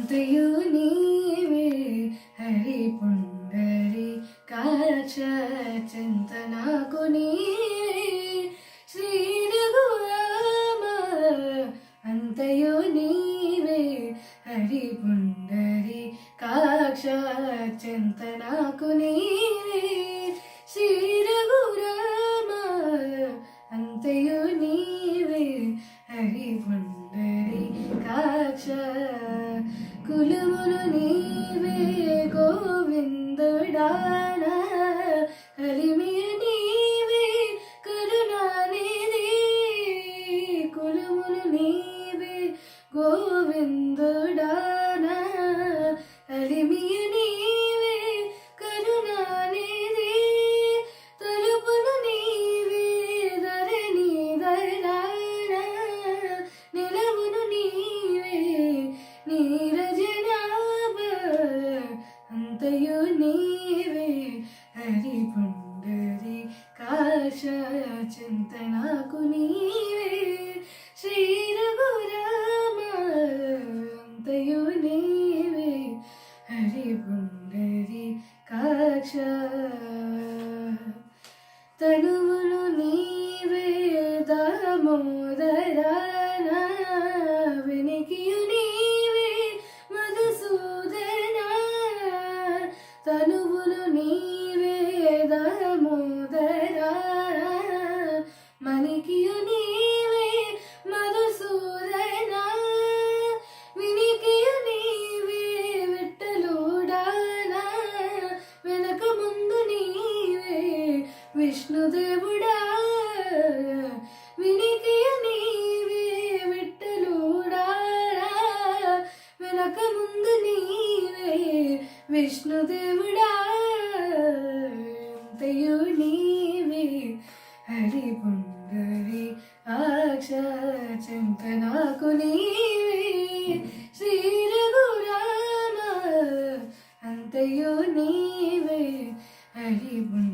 అంతయు నీవే హరి పుండరి కాచ చింతనాకు నీవే శ్రీ రఘురామ అంతయు నీవే హరి పుండరి కాక్ష చింతనాకు నీవే శ్రీ రఘురామ అంతయు నీవే హరి పుండరి కాక్ష కులములు నీవే గోవిందుడాన కలిమియ నీవే కరుణానిధి కులములు నీవే గోవిందుడాన కలిమియ నీవే కరుణానిధి తలుపులు నీవే ధరణి ధరాన నిలవును నీవే నీరజనాభ అంతయు నీవే హరి పుండరి కాశ చింతనాకు నీవే శ్రీ రఘురామ అంతయు నీవే హరి పుండరి కాక్ష తనువులు నీవే దామోదరాన వెనికియు నీవే మధుసూదన తనువులు నీవే దామోదరాన మణికియు నీవే మధుసూదన వినికియు నీవే విట్టలుడాన వెనక ముందు నీవే విష్ణుదేవుడా వినికియు నీవే విట్టలుడా వెనక ముందు నీవే విష్ణుదేవుడా అంతయు నీవే హరి పుండరి కాక్ష చింతనాకు నీవే శ్రీ రఘురామ అంతయు నీవే హరి పుండరి